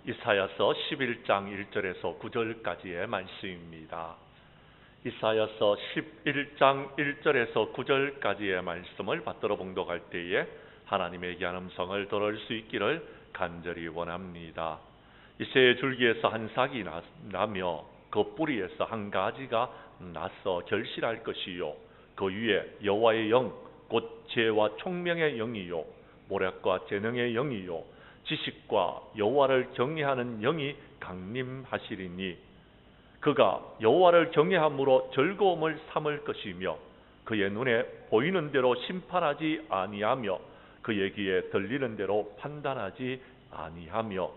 이사야서 11장 1절에서 9절까지의 말씀입니다. 이사야서 11장 1절에서 9절까지의 말씀을 받들어 봉독할 때에 하나님의 귀한 음성을 들을 수 있기를 간절히 원합니다. 이새의 줄기에서 한 싹이 나며 그 뿌리에서 한 가지가 나서 결실할 것이요, 그 위에 여호와의 영 곧 지혜와 총명의 영이요 모략과 재능의 영이요 지식과 여호와를 경외하는 영이 강림하시리니, 그가 여호와를 경외함으로 즐거움을 삼을 것이며 그의 눈에 보이는 대로 심판하지 아니하며 그의 귀에 들리는 대로 판단하지 아니하며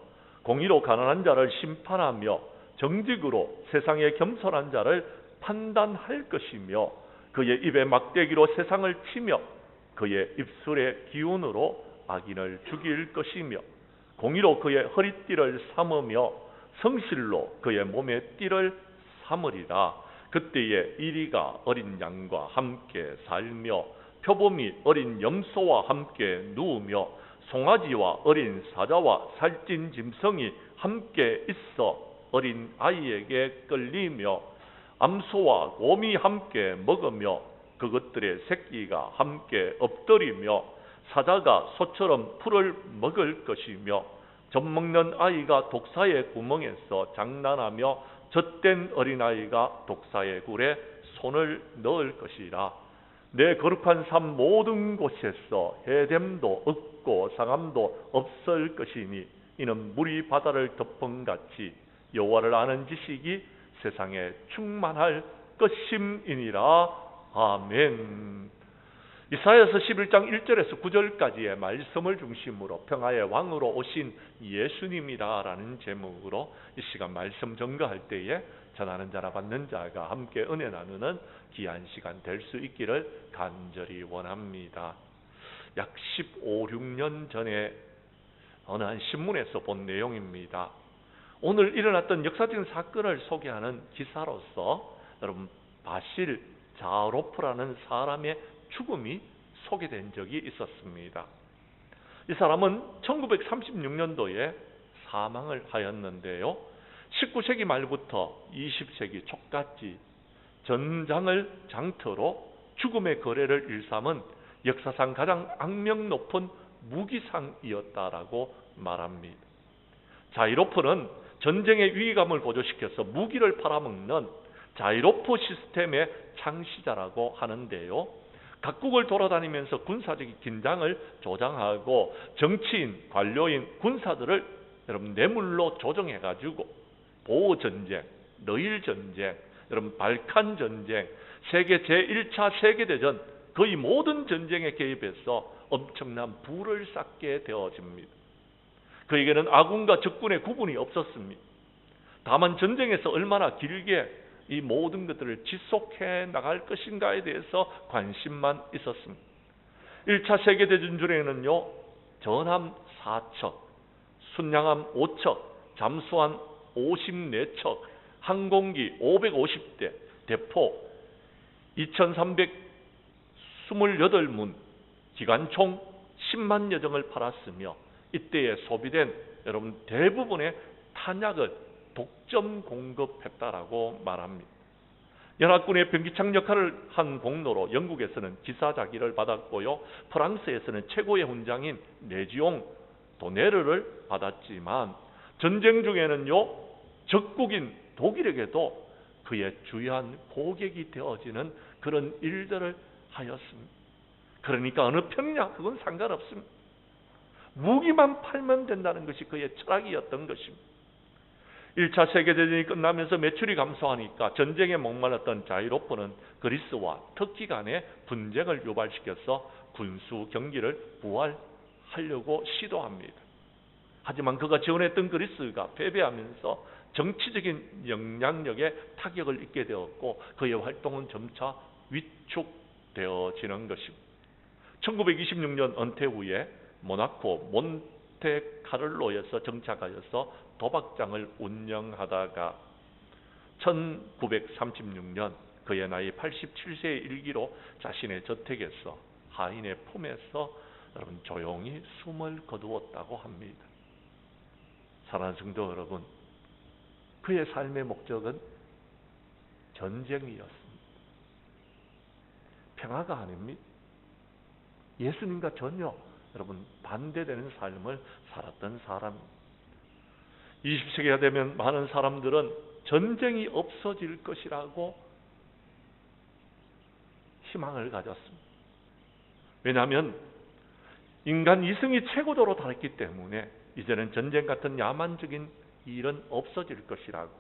공의로 가난한 자를 심판하며 정직으로 세상에 겸손한 자를 판단할 것이며 그의 입에 막대기로 세상을 치며 그의 입술의 기운으로 악인을 죽일 것이며 공의로 그의 허리띠를 삼으며 성실로 그의 몸의 띠를 삼으리라. 그때에 이리가 어린 양과 함께 살며 표범이 어린 염소와 함께 누우며 송아지와 어린 사자와 살찐 짐승이 함께 있어 어린 아이에게 끌리며 암소와 곰이 함께 먹으며 그것들의 새끼가 함께 엎드리며 사자가 소처럼 풀을 먹을 것이며 젖먹는 아이가 독사의 구멍에서 장난하며 젖된 어린아이가 독사의 굴에 손을 넣을 것이라. 내 거룩한 삶 모든 곳에서 해됨도 없고 상함도 없을 것이니 이는 물이 바다를 덮은같이 여호와를 아는 지식이 세상에 충만할 것임이니라. 아멘. 이사야서 11장 1절에서 9절까지의 말씀을 중심으로 평화의 왕으로 오신 예수님이라는 제목으로 이 시간 말씀 전가할 때에 전하는 자나 받는 자가 함께 은혜 나누는 귀한 시간 될 수 있기를 간절히 원합니다. 약 15, 16년 전에 어느 한 신문에서 본 내용입니다. 오늘 일어났던 역사적인 사건을 소개하는 기사로서 여러분 바실 자로프라는 사람의 죽음이 소개된 적이 있었습니다. 이 사람은 1936년도에 사망을 하였는데요, 19세기 말부터 20세기 초까지 전장을 장터로 죽음의 거래를 일삼은 역사상 가장 악명 높은 무기상이었다라고 말합니다. 자이로프는 전쟁의 위기감을 보조시켜서 무기를 팔아먹는 자이로프 시스템의 창시자라고 하는데요, 각국을 돌아다니면서 군사적인 긴장을 조장하고 정치인, 관료인, 군사들을 여러분 뇌물로 조정해가지고 보호전쟁, 러일전쟁, 여러분 발칸전쟁, 세계 제1차 세계대전 거의 모든 전쟁에 개입해서 엄청난 부를 쌓게 되어집니다. 그에게는 아군과 적군의 구분이 없었습니다. 다만 전쟁에서 얼마나 길게 이 모든 것들을 지속해 나갈 것인가에 대해서 관심만 있었습니다. 1차 세계대전 중에는요, 전함 4척, 순양함 5척, 잠수함 54척, 항공기 550대, 대포 2328문, 기관총 10만 여정을 팔았으며 이때에 소비된 여러분 대부분의 탄약을 독점 공급했다라고 말합니다. 연합군의 병기창 역할을 한 공로로 영국에서는 기사자기를 받았고요, 프랑스에서는 최고의 훈장인 레지옹 도네르를 받았지만 전쟁 중에는요, 적국인 독일에게도 그의 주요한 고객이 되어지는 그런 일들을 하였습니다. 그러니까 어느 편이냐 그건 상관없습니다. 무기만 팔면 된다는 것이 그의 철학이었던 것입니다. 1차 세계대전이 끝나면서 매출이 감소하니까 전쟁에 목말랐던 자이로프는 그리스와 터키 간의 분쟁을 유발시켜서 군수 경기를 부활하려고 시도합니다. 하지만 그가 지원했던 그리스가 패배하면서 정치적인 영향력에 타격을 입게 되었고 그의 활동은 점차 위축되어지는 것입니다. 1926년 은퇴 후에 모나코 몬테카를로에서 정착하여서 도박장을 운영하다가 1936년 그의 나이 87세의 일기로 자신의 저택에서 하인의 품에서 여러분 조용히 숨을 거두었다고 합니다. 사랑하는 성도 여러분, 그의 삶의 목적은 전쟁이었습니다. 평화가 아닙니다. 예수님과 전혀 여러분 반대되는 삶을 살았던 사람. 20세기가 되면 많은 사람들은 전쟁이 없어질 것이라고 희망을 가졌습니다. 왜냐하면 인간 이성이 최고도로 달했기 때문에 이제는 전쟁 같은 야만적인 일은 없어질 것이라고,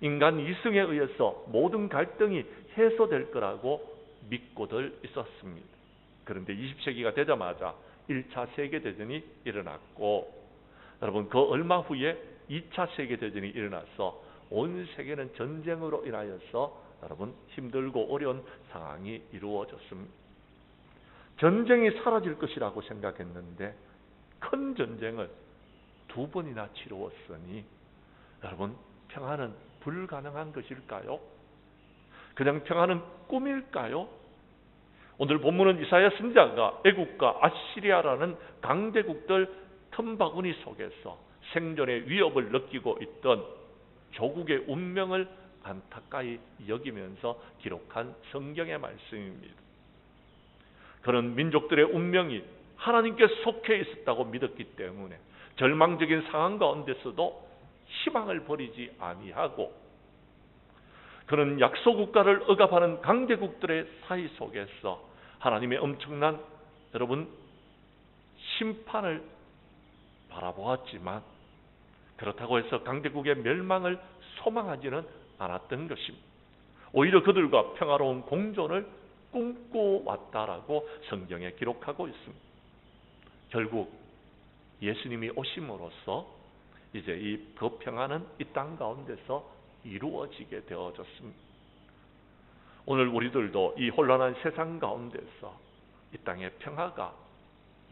인간 이성에 의해서 모든 갈등이 해소될 거라고 믿고들 있었습니다. 그런데 20세기가 되자마자 1차 세계대전이 일어났고, 여러분 그 얼마 후에 2차 세계대전이 일어나서 온 세계는 전쟁으로 인하여서 여러분 힘들고 어려운 상황이 이루어졌습니다. 전쟁이 사라질 것이라고 생각했는데 큰 전쟁을 2번이나 치루었으니 여러분 평화는 불가능한 것일까요? 그냥 평화는 꿈일까요? 오늘 본문은 이사야 선지자가 애국과 아시리아라는 강대국들 틈바구니 속에서 생존의 위협을 느끼고 있던 조국의 운명을 안타까이 여기면서 기록한 성경의 말씀입니다. 그런 민족들의 운명이 하나님께 속해 있었다고 믿었기 때문에 절망적인 상황 가운데서도 희망을 버리지 아니하고, 그런 약소국가를 억압하는 강대국들의 사이 속에서 하나님의 엄청난 여러분 심판을 바라보았지만, 그렇다고 해서 강대국의 멸망을 소망하지는 않았던 것입니다. 오히려 그들과 평화로운 공존을 꿈꿔왔다라고 성경에 기록하고 있습니다. 결국 예수님이 오심으로써 이제 그 평화는 이 땅 가운데서 이루어지게 되어졌습니다. 오늘 우리들도 이 혼란한 세상 가운데서 이 땅의 평화가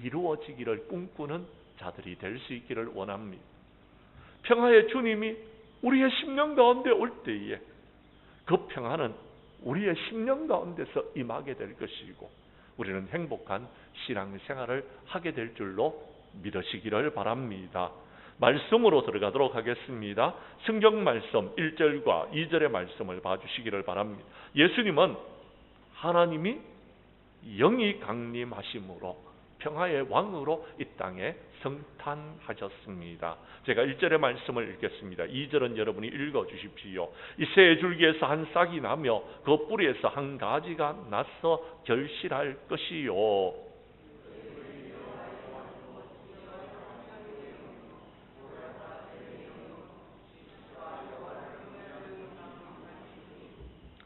이루어지기를 꿈꾸는 자들이 될 수 있기를 원합니다. 평화의 주님이 우리의 심령 가운데 올 때에 그 평화는 우리의 심령 가운데서 임하게 될 것이고, 우리는 행복한 신앙생활을 하게 될 줄로 믿으시기를 바랍니다. 말씀으로 들어가도록 하겠습니다. 성경 말씀 1절과 2절의 말씀을 봐주시기를 바랍니다. 예수님은 하나님이 영이 강림하심으로 평화의 왕으로 이 땅에 성탄하셨습니다. 제가 1절의 말씀을 읽겠습니다. 2절은 여러분이 읽어주십시오. 이 새 줄기에서 한 싹이 나며 그 뿌리에서 한 가지가 나서 결실할 것이요.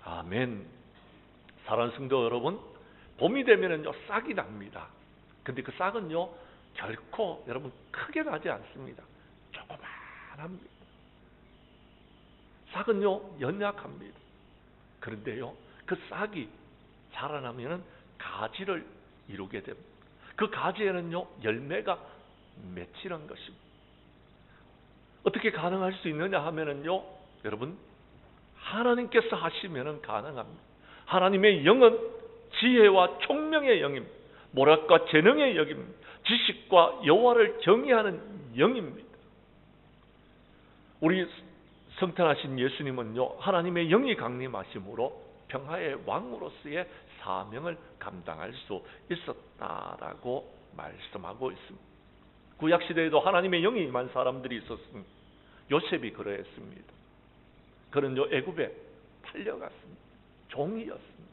아멘. 사랑하는 성도 여러분, 봄이 되면은요 싹이 납니다. 근데 그 싹은요 결코 여러분 크게 나지 않습니다. 조그만합니다. 싹은요 연약합니다. 그런데요 그 싹이 자라나면은 가지를 이루게 됩니다. 그 가지에는요 열매가 맺히는 것입니다. 어떻게 가능할 수 있느냐 하면은요 여러분 하나님께서 하시면은 가능합니다. 하나님의 영은 지혜와 총명의 영입니다. 모략과 재능의 영입니다. 지식과 여호와를 정의하는 영입니다. 우리 성탄하신 예수님은요 하나님의 영이 강림하심으로 평화의 왕으로서의 사명을 감당할 수 있었다라고 말씀하고 있습니다. 구약시대에도 하나님의 영이 임한 사람들이 있었습니다. 요셉이 그러했습니다. 그는 애굽에 팔려갔습니다. 종이었습니다.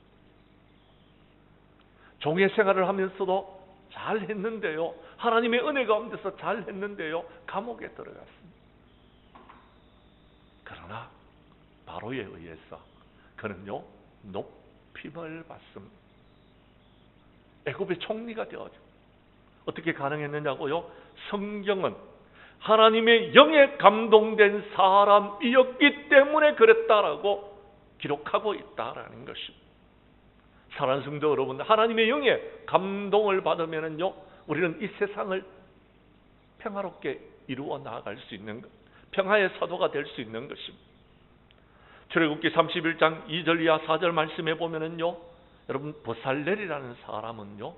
종의 생활을 하면서도 잘했는데요 하나님의 은혜 가운데서 잘했는데요 감옥에 들어갔습니다. 그러나 바로에 의해서 그는요 높임을 받습니다. 애굽의 총리가 되어져. 어떻게 가능했느냐고요? 성경은 하나님의 영에 감동된 사람이었기 때문에 그랬다라고 기록하고 있다라는 것입니다. 사랑하는 성도 여러분, 하나님의 영에 감동을 받으면은요 우리는 이 세상을 평화롭게 이루어 나아갈 수 있는 것, 평화의 사도가 될 수 있는 것입니다. 출애굽기 31장 2절 이하 4절 말씀해 보면은요 여러분 버살렐이라는 사람은요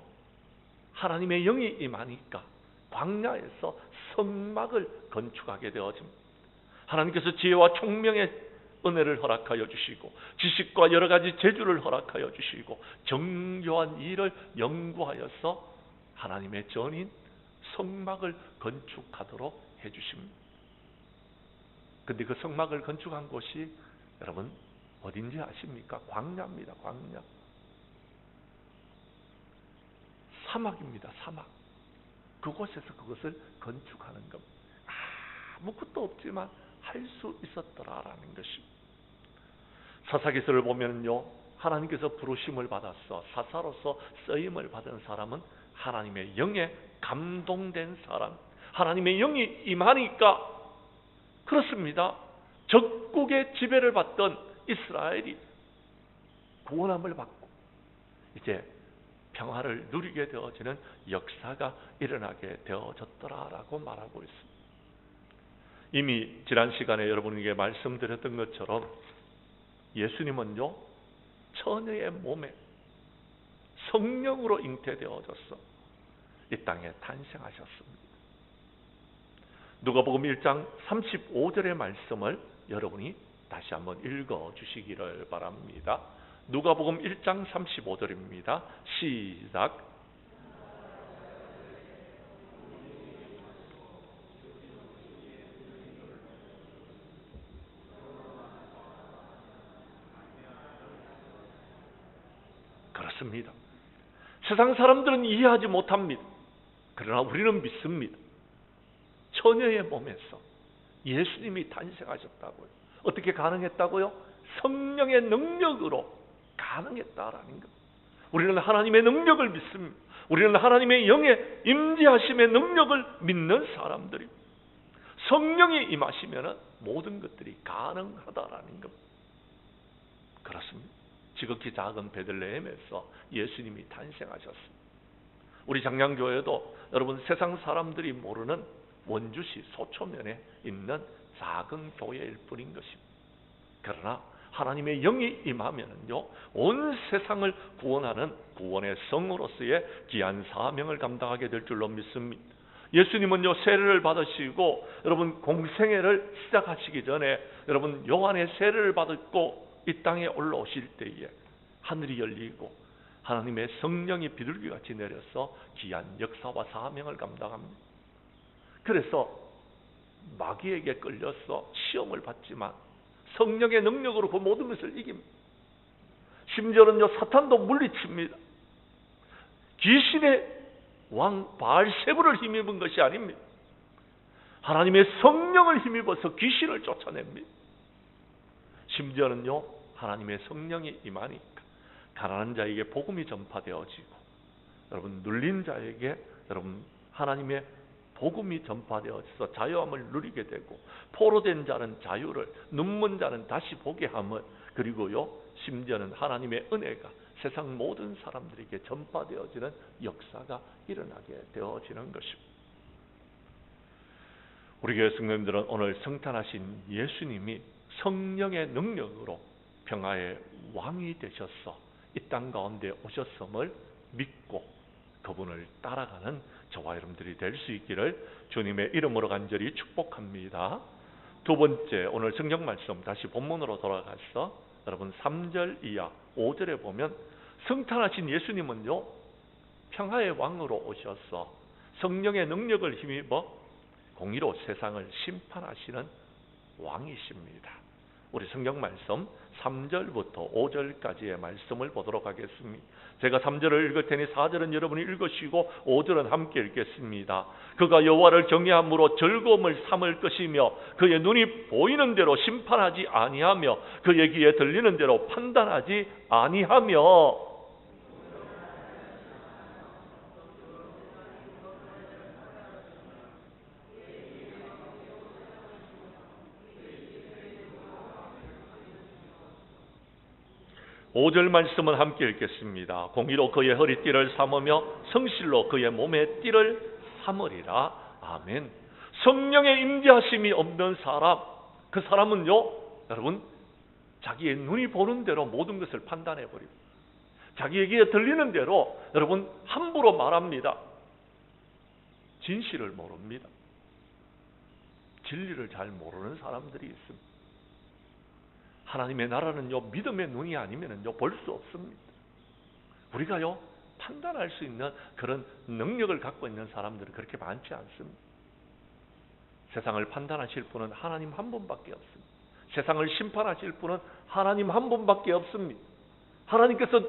하나님의 영이 임하니까 광야에서 성막을 건축하게 되어집니다. 하나님께서 지혜와 총명의 은혜를 허락하여 주시고 지식과 여러 가지 재주를 허락하여 주시고 정교한 일을 연구하여서 하나님의 전인 성막을 건축하도록 해주십니다. 근데 그 성막을 건축한 곳이 여러분 어딘지 아십니까? 광야입니다. 광야. 사막입니다. 사막. 그곳에서 그것을 건축하는 겁니다. 아무것도 없지만 할 수 있었더라라는 것입니다. 사사기서를 보면요, 하나님께서 부르심을 받았어 사사로서 쓰임을 받은 사람은 하나님의 영에 감동된 사람, 하나님의 영이 임하니까 그렇습니다. 적국의 지배를 받던 이스라엘이 구원함을 받고 이제 평화를 누리게 되어지는 역사가 일어나게 되어졌더라라고 말하고 있습니다. 이미 지난 시간에 여러분에게 말씀드렸던 것처럼 예수님은요, 처녀의 몸에 성령으로 잉태되어져서 이 땅에 탄생하셨습니다. 누가복음 1장 35절의 말씀을 여러분이 다시 한번 읽어 주시기를 바랍니다. 누가복음 1장 35절입니다. 시작. 그렇습니다. 세상 사람들은 이해하지 못합니다. 그러나 우리는 믿습니다. 처녀의 몸에서 예수님이 탄생하셨다고요. 어떻게 가능했다고요? 성령의 능력으로 가능했다라는 것. 우리는 하나님의 능력을 믿습니다. 우리는 하나님의 영의 임재하심의 능력을 믿는 사람들입니다. 성령이 임하시면 모든 것들이 가능하다라는 것. 그렇습니다. 지극히 작은 베들레헴에서 예수님이 탄생하셨습니다. 우리 장량교회도 여러분 세상 사람들이 모르는 원주시 소초면에 있는 작은 교회일 뿐인 것입니다. 그러나 하나님의 영이 임하면요, 온 세상을 구원하는 구원의 성으로서의 귀한 사명을 감당하게 될 줄로 믿습니다. 예수님은요, 세례를 받으시고 여러분 공생애를 시작하시기 전에 여러분 요한의 세례를 받았고 이 땅에 올라오실 때에 하늘이 열리고 하나님의 성령이 비둘기같이 내려서 귀한 역사와 사명을 감당합니다. 그래서 마귀에게 끌려서 시험을 받지만 성령의 능력으로 그 모든 것을 이깁니다. 심지어는요, 사탄도 물리칩니다. 귀신의 왕 바알세불을 힘입은 것이 아닙니다. 하나님의 성령을 힘입어서 귀신을 쫓아냅니다. 심지어는요, 하나님의 성령이 임하니까 가난한 자에게 복음이 전파되어지고 여러분 눌린 자에게 여러분 하나님의 복음이 전파되어서 자유함을 누리게 되고 포로된 자는 자유를, 눈먼 자는 다시 보게 함을, 그리고요 심지어는 하나님의 은혜가 세상 모든 사람들에게 전파되어지는 역사가 일어나게 되어지는 것입니다. 우리 교회 성도님들은 오늘 성탄하신 예수님이 성령의 능력으로 평화의 왕이 되셔서 이 땅 가운데 오셨음을 믿고 그분을 따라가는 저와 여러분들이 될 수 있기를 주님의 이름으로 간절히 축복합니다. 두 번째, 오늘 성경 말씀 다시 본문으로 돌아가서 여러분 3절 이하 5절에 보면 성탄하신 예수님은요, 평화의 왕으로 오셔서 성령의 능력을 힘입어 공의로 세상을 심판하시는 왕이십니다. 우리 성경 말씀 3절부터 5절까지의 말씀을 보도록 하겠습니다. 제가 3절을 읽을 테니 4절은 여러분이 읽으시고 5절은 함께 읽겠습니다. 그가 여호와를 경외함으로 즐거움을 삼을 것이며 그의 눈이 보이는 대로 심판하지 아니하며 그의 귀에 들리는 대로 판단하지 아니하며 5절 말씀은 함께 읽겠습니다. 공의로 그의 허리띠를 삼으며 성실로 그의 몸의 띠를 삼으리라. 아멘. 성령의 임재하심이 없는 사람, 그 사람은요 여러분 자기의 눈이 보는 대로 모든 것을 판단해 버립니다. 자기에게 들리는 대로 여러분 함부로 말합니다. 진실을 모릅니다. 진리를 잘 모르는 사람들이 있습니다. 하나님의 나라는요, 믿음의 눈이 아니면은요, 볼 수 없습니다. 우리가요, 판단할 수 있는 그런 능력을 갖고 있는 사람들은 그렇게 많지 않습니다. 세상을 판단하실 분은 하나님 한 분밖에 없습니다. 세상을 심판하실 분은 하나님 한 분밖에 없습니다. 하나님께서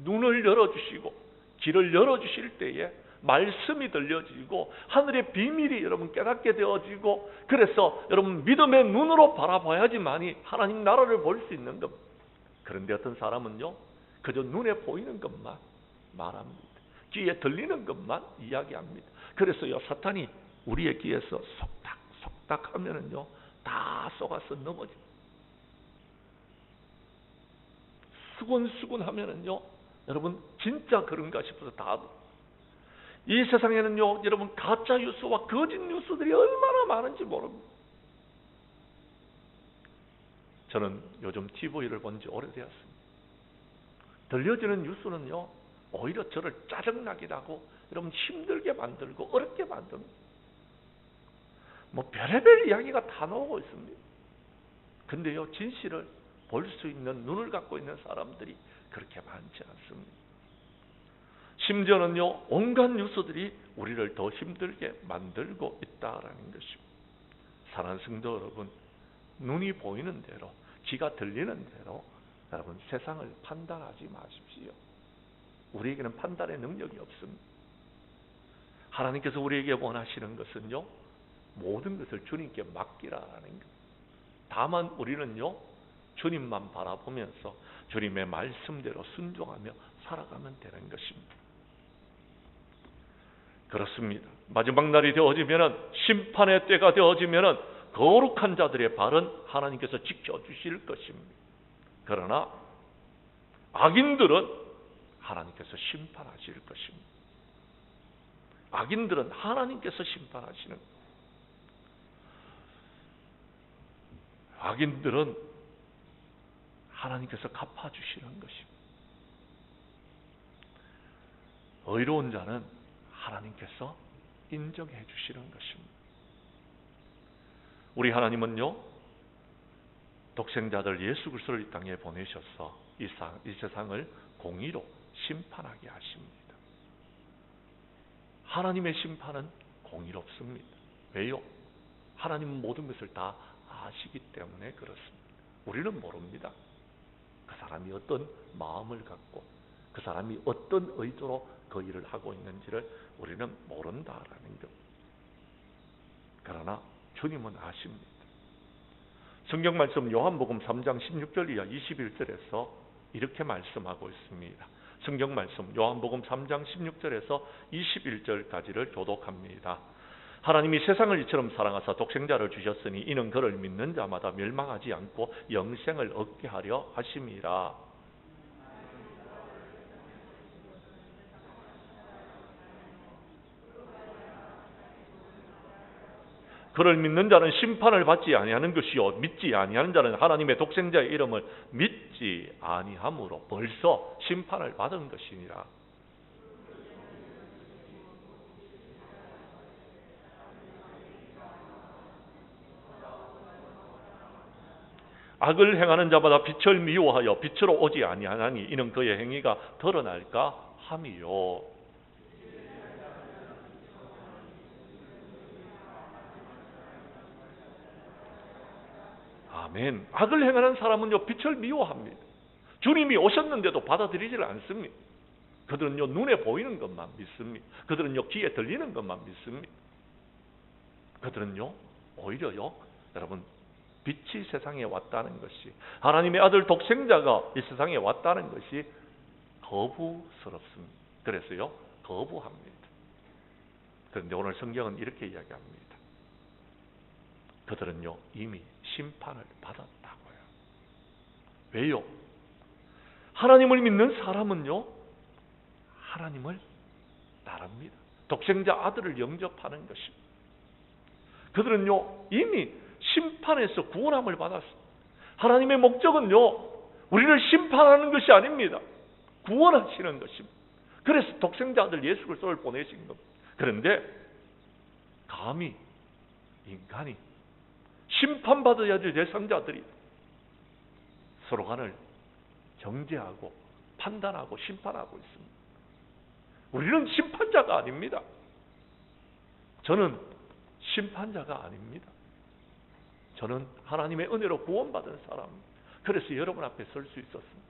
눈을 열어주시고 길을 열어주실 때에 말씀이 들려지고 하늘의 비밀이 여러분 깨닫게 되어지고, 그래서 여러분 믿음의 눈으로 바라봐야지만이 하나님 나라를 볼 수 있는 겁니다. 그런데 어떤 사람은요, 그저 눈에 보이는 것만 말합니다. 귀에 들리는 것만 이야기합니다. 그래서요, 사탄이 우리의 귀에서 속닥 하면은요, 다 속아서 넘어집니다. 수근수근 하면은요, 여러분 진짜 그런가 싶어서 이 세상에는요, 여러분 가짜 뉴스와 거짓 뉴스들이 얼마나 많은지 모릅니다. 저는 요즘 TV를 본 지 오래되었습니다. 들려지는 뉴스는요, 오히려 저를 짜증나게 하고 여러분 힘들게 만들고 어렵게 만듭니다. 뭐 별의별 이야기가 다 나오고 있습니다. 근데요, 진실을 볼 수 있는 눈을 갖고 있는 사람들이 그렇게 많지 않습니다. 심지어는요, 온갖 뉴스들이 우리를 더 힘들게 만들고 있다라는 것입니다. 사랑하는 성도 여러분, 눈이 보이는 대로, 귀가 들리는 대로 여러분 세상을 판단하지 마십시오. 우리에게는 판단의 능력이 없습니다. 하나님께서 우리에게 원하시는 것은요, 모든 것을 주님께 맡기라라는 것. 다만 우리는요, 주님만 바라보면서 주님의 말씀대로 순종하며 살아가면 되는 것입니다. 그렇습니다. 마지막 날이 되어지면은, 심판의 때가 되어지면은 거룩한 자들의 발은 하나님께서 지켜주실 것입니다. 그러나 악인들은 하나님께서 심판하실 것입니다. 악인들은 하나님께서 심판하시는, 악인들은 하나님께서 갚아주시는 것입니다. 의로운 자는 하나님께서 인정해 주시는 것입니다. 우리 하나님은요, 독생자들 예수 그리스도를 이 땅에 보내셔서 이 세상을 공의로 심판하게 하십니다. 하나님의 심판은 공의롭습니다. 왜요? 하나님은 모든 것을 다 아시기 때문에 그렇습니다. 우리는 모릅니다. 그 사람이 어떤 마음을 갖고 그 사람이 어떤 의도로 그 일을 하고 있는지를 우리는 모른다라는 것. 그러나 주님은 아십니다. 성경 말씀 요한복음 3장 16절 이하 21절에서 이렇게 말씀하고 있습니다. 성경 말씀 요한복음 3장 16절에서 21절까지를 교독합니다. 하나님이 세상을 이처럼 사랑하사 독생자를 주셨으니 이는 그를 믿는 자마다 멸망하지 않고 영생을 얻게 하려 하심이라. 그를 믿는 자는 심판을 받지 아니하는 것이요 믿지 아니하는 자는 하나님의 독생자의 이름을 믿지 아니함으로 벌써 심판을 받은 것이니라. 악을 행하는 자마다 빛을 미워하여 빛으로 오지 아니하나니 이는 그의 행위가 드러날까 함이요. 아멘. 악을 행하는 사람은요, 빛을 미워합니다. 주님이 오셨는데도 받아들이질 않습니다. 그들은요, 눈에 보이는 것만 믿습니다. 그들은요, 귀에 들리는 것만 믿습니다. 그들은요, 오히려요, 여러분, 빛이 세상에 왔다는 것이, 하나님의 아들 독생자가 이 세상에 왔다는 것이 거부스럽습니다. 그래서요, 거부합니다. 그런데 오늘 성경은 이렇게 이야기합니다. 그들은요, 이미 심판을 받았다고요. 왜요? 하나님을 믿는 사람은요, 하나님을 따릅니다. 독생자 아들을 영접하는 것입니다. 그들은요, 이미 심판에서 구원함을 받았습니다. 하나님의 목적은요, 우리를 심판하는 것이 아닙니다. 구원하시는 것입니다. 그래서 독생자 아들 예수 그리스도를 보내신 겁니다. 그런데 감히 인간이 심판받아야 될 대상자들이 서로 간을 정죄하고 판단하고 심판하고 있습니다. 우리는 심판자가 아닙니다. 저는 심판자가 아닙니다. 저는 하나님의 은혜로 구원받은 사람. 그래서 여러분 앞에 설 수 있었습니다.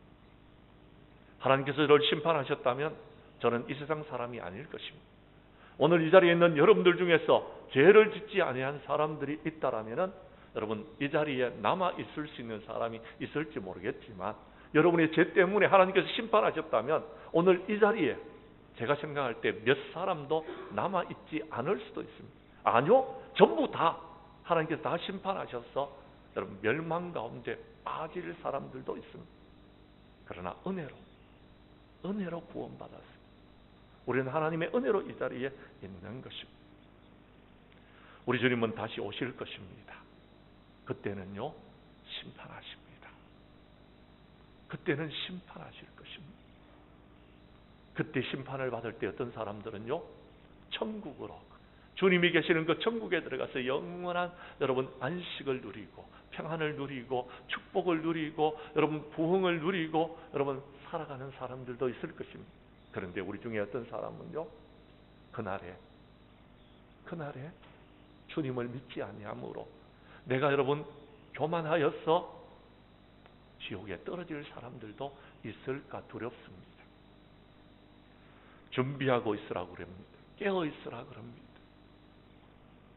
하나님께서 저를 심판하셨다면 저는 이 세상 사람이 아닐 것입니다. 오늘 이 자리에 있는 여러분들 중에서 죄를 짓지 아니한 사람들이 있다라면 여러분 이 자리에 남아 있을 수 있는 사람이 있을지 모르겠지만 여러분의 죄 때문에 하나님께서 심판하셨다면 오늘 이 자리에 제가 생각할 때 몇 사람도 남아 있지 않을 수도 있습니다. 아니요, 전부 다 하나님께서 다 심판하셔서 여러분 멸망 가운데 빠질 사람들도 있습니다. 그러나 은혜로 구원받았습니다. 우리는 하나님의 은혜로 이 자리에 있는 것입니다. 우리 주님은 다시 오실 것입니다. 그때는요 심판하십니다. 그때는 심판하실 것입니다. 그때 심판을 받을 때 어떤 사람들은요 천국으로 주님이 계시는 그 천국에 들어가서 영원한 여러분 안식을 누리고 평안을 누리고 축복을 누리고 여러분 부흥을 누리고 여러분 살아가는 사람들도 있을 것입니다. 그런데 우리 중에 어떤 사람은요 그날에 주님을 믿지 아니함으로 내가 여러분 교만하여서 지옥에 떨어질 사람들도 있을까 두렵습니다. 준비하고 있으라고 그럽니다. 깨어 있으라 그럽니다.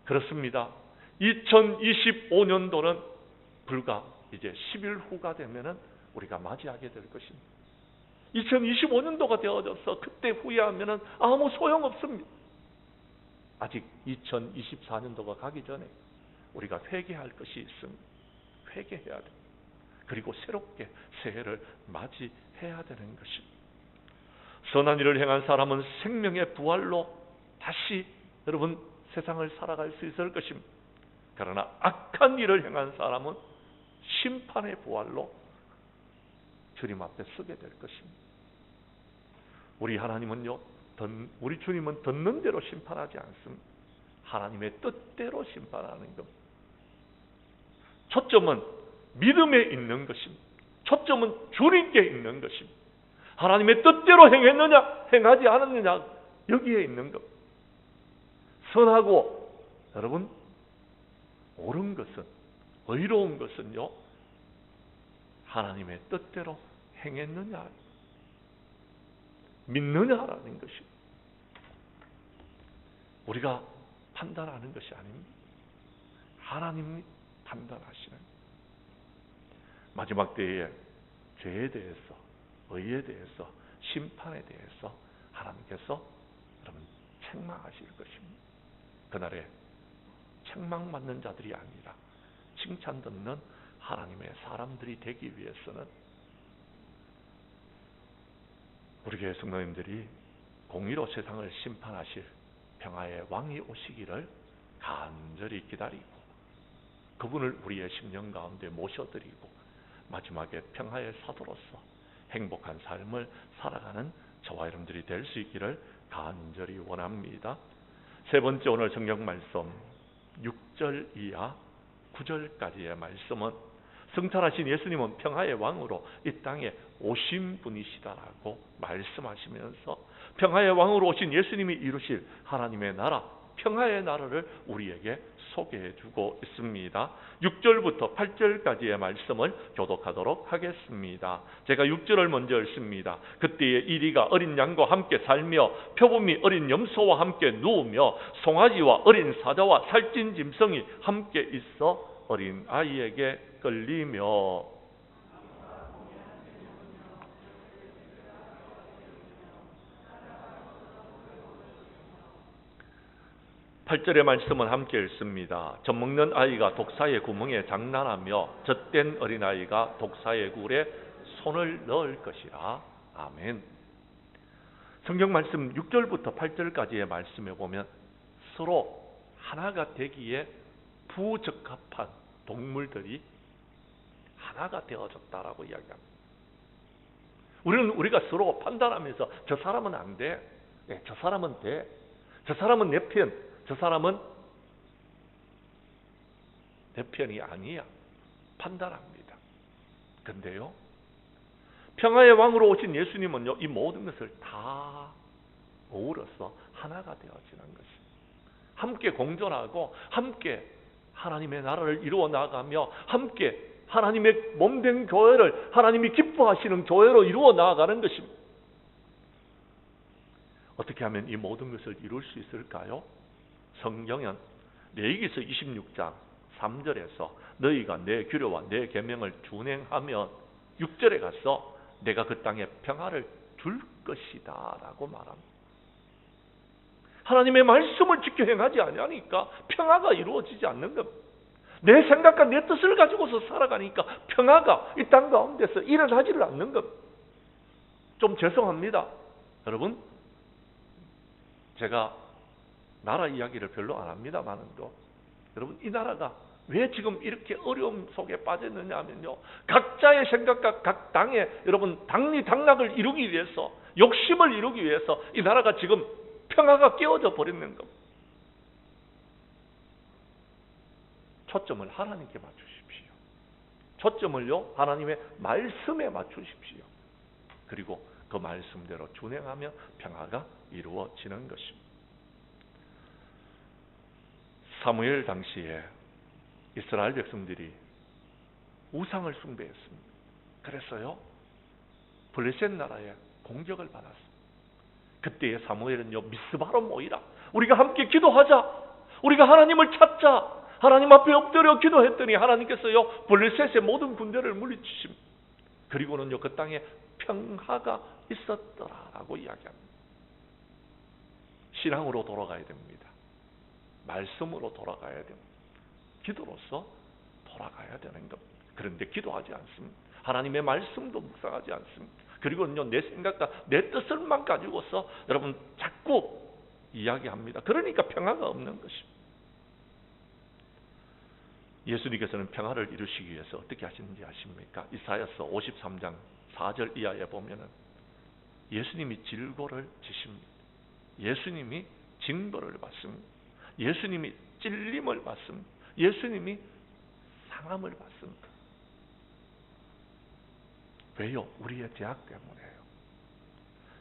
그렇습니다. 2025년도는 불과 이제 10일 후가 되면은 우리가 맞이하게 될 것입니다. 2025년도가 되어져서 그때 후회하면은 아무 소용없습니다. 아직 2024년도가 가기 전에 우리가 회개할 것이 있습니다. 회개해야 됩니다. 그리고 새롭게 새해를 맞이해야 되는 것입니다. 선한 일을 행한 사람은 생명의 부활로 다시 여러분 세상을 살아갈 수 있을 것입니다. 그러나 악한 일을 행한 사람은 심판의 부활로 주님 앞에 서게 될 것입니다. 우리 하나님은요, 우리 주님은 듣는 대로 심판하지 않습니다. 하나님의 뜻대로 심판하는 겁니다. 초점은 믿음에 있는 것입니다. 초점은 주님께 있는 것입니다. 하나님의 뜻대로 행했느냐, 행하지 않았느냐, 여기에 있는 것. 선하고 여러분 옳은 것은, 의로운 것은요 하나님의 뜻대로 행했느냐 믿느냐라는 것이 우리가 판단하는 것이 아닙니다. 하나님이 판단하시는 마지막 때에 죄에 대해서, 의에 대해서, 심판에 대해서 하나님께서 여러분 책망하실 것입니다. 그날에 책망받는 자들이 아니라 칭찬 듣는 하나님의 사람들이 되기 위해서는 우리 교회 성도님들이 공의로 세상을 심판하실 평화의 왕이 오시기를 간절히 기다리고 그분을 우리의 심령 가운데 모셔드리고 마지막에 평화의 사도로서 행복한 삶을 살아가는 저와 여러분들이 될 수 있기를 간절히 원합니다. 세 번째 오늘 성경 말씀 6절 이하 9절까지의 말씀은 성탄하신 예수님은 평화의 왕으로 이 땅에 오신 분이시다라고 말씀하시면서 평화의 왕으로 오신 예수님이 이루실 하나님의 나라, 평화의 나라를 우리에게 소개해 주고 있습니다. 6절부터 8절까지의 말씀을 교독하도록 하겠습니다. 제가 6절을 먼저 읽습니다. 그때에 이리가 어린 양과 함께 살며 표범이 어린 염소와 함께 누우며 송아지와 어린 사자와 살찐 짐승이 함께 있어 어린 아이에게 끌리며 8절의 말씀은 함께 읽습니다. 젖먹는 아이가 독사의 구멍에 장난하며 젖된 어린아이가 독사의 굴에 손을 넣을 것이라. 아멘. 성경 말씀 6절부터 8절까지의 말씀에 보면 서로 하나가 되기에 부적합한 동물들이 하나가 되어졌다라고 이야기합니다. 우리가 서로 판단하면서 저 사람은 안 돼. 네, 저 사람은 돼. 저 사람은 내 편. 저 사람은 내 편이 아니야 판단합니다. 근데요, 평화의 왕으로 오신 예수님은요, 이 모든 것을 다 어우러서 하나가 되어지는 것입니다. 함께 공존하고 함께 하나님의 나라를 이루어 나가며 함께 하나님의 몸된 교회를 하나님이 기뻐하시는 교회로 이루어 나아가는 것입니다. 어떻게 하면 이 모든 것을 이룰 수 있을까요? 성경은 레위기서 26장 3절에서 너희가 내 규례와 내 계명을 준행하면 6절에 가서 내가 그 땅에 평화를 줄 것이다 라고 말합니다. 하나님의 말씀을 지켜 행하지 아니하니까 평화가 이루어지지 않는 겁니다. 내 생각과 내 뜻을 가지고서 살아가니까 평화가 이 땅 가운데서 일어나지를 않는 겁니다. 좀 죄송합니다. 여러분, 제가 나라 이야기를 별로 안 합니다만도 여러분, 이 나라가 왜 지금 이렇게 어려움 속에 빠졌느냐 하면요, 각자의 생각과 각 당의 여러분 당리당락을 이루기 위해서, 욕심을 이루기 위해서 이 나라가 지금 평화가 깨어져 버리는 겁니다. 초점을 하나님께 맞추십시오. 초점을요, 하나님의 말씀에 맞추십시오. 그리고 그 말씀대로 준행하며 평화가 이루어지는 것입니다. 사무엘 당시에 이스라엘 백성들이 우상을 숭배했습니다. 그래서요, 블레셋 나라에 공격을 받았습니다. 그때의 사무엘은요, 미스바로 모이라, 우리가 함께 기도하자, 우리가 하나님을 찾자, 하나님 앞에 엎드려 기도했더니 하나님께서요, 블레셋의 모든 군대를 물리치십니다. 그리고는요, 그 땅에 평화가 있었더라라고 이야기합니다. 신앙으로 돌아가야 됩니다. 말씀으로 돌아가야 됩니다. 기도로서 돌아가야 되는 겁니다. 그런데 기도하지 않습니다. 하나님의 말씀도 묵상하지 않습니다. 그리고는요, 내 생각과 내 뜻을만 가지고서 여러분 자꾸 이야기합니다. 그러니까 평화가 없는 것입니다. 예수님께서는 평화를 이루시기 위해서 어떻게 하시는지 아십니까? 이사야서 53장 4절 이하에 보면은 예수님이 질고를 지십니다. 예수님이 징벌을 받습니다. 예수님이 찔림을 받습니다. 예수님이 상함을 받습니다. 왜요? 우리의 죄악 때문에요.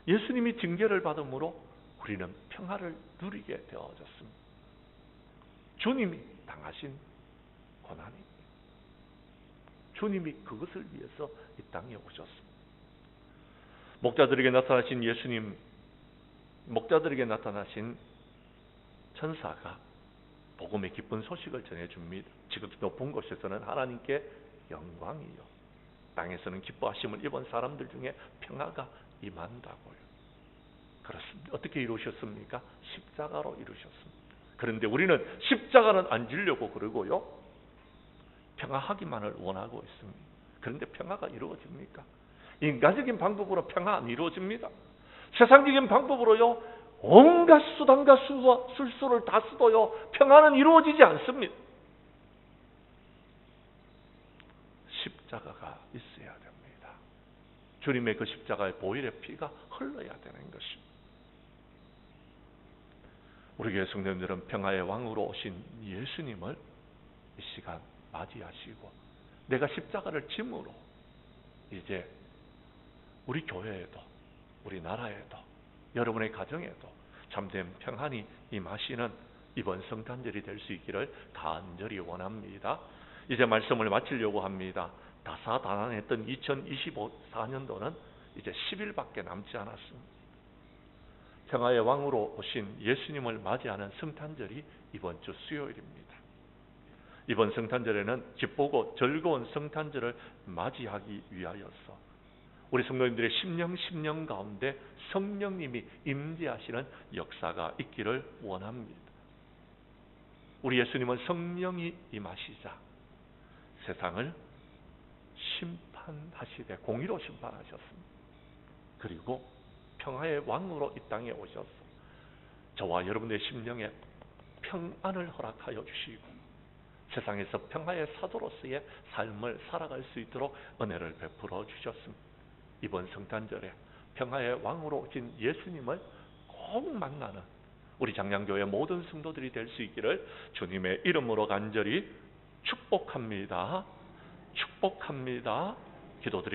예수님이 징계를 받음으로 우리는 평화를 누리게 되어졌습니다. 주님이 당하신 고난입니다. 주님이 그것을 위해서 이 땅에 오셨습니다. 목자들에게 나타나신 예수님, 목자들에게 나타나신 천사가 복음의 기쁜 소식을 전해줍니다. 지극히 높은 곳에서는 하나님께 영광이요, 땅에서는 기뻐하심을 입은 사람들 중에 평화가 임한다고요. 그렇습니다. 어떻게 이루셨습니까? 십자가로 이루셨습니다. 그런데 우리는 십자가는 안 지려고 그러고요, 평화하기만을 원하고 있습니다. 그런데 평화가 이루어집니까? 인간적인 방법으로 평화 안 이루어집니다. 세상적인 방법으로요, 온갖 수단과 술수를 다 써도요, 평화는 이루어지지 않습니다. 십자가가 있어야 됩니다. 주님의 그 십자가의 보혈의 피가 흘러야 되는 것입니다. 우리 교회 성도님들은 평화의 왕으로 오신 예수님을 이 시간 맞이하시고, 내가 십자가를 짐으로 이제 우리 교회에도, 우리 나라에도, 여러분의 가정에도 참된 평안이 임하시는 이번 성탄절이 될 수 있기를 간절히 원합니다. 이제 말씀을 마치려고 합니다. 다사다난했던 2024년도는 이제 10일밖에 남지 않았습니다. 평화의 왕으로 오신 예수님을 맞이하는 성탄절이 이번 주 수요일입니다. 이번 성탄절에는 기쁘고 즐거운 성탄절을 맞이하기 위하여서 우리 성도님들의 심령 가운데 성령님이 임재하시는 역사가 있기를 원합니다. 우리 예수님은 성령이 임하시자 세상을 심판하시되 공의로 심판하셨습니다. 그리고 평화의 왕으로 이 땅에 오셔서 저와 여러분의 심령에 평안을 허락하여 주시고 세상에서 평화의 사도로서의 삶을 살아갈 수 있도록 은혜를 베풀어 주셨습니다. 이번 성탄절에 평화의 왕으로 오신 예수님을 꼭 만나는 우리 장량교회 모든 성도들이 될 수 있기를 주님의 이름으로 간절히 축복합니다. 축복합니다. 기도드리겠습니다.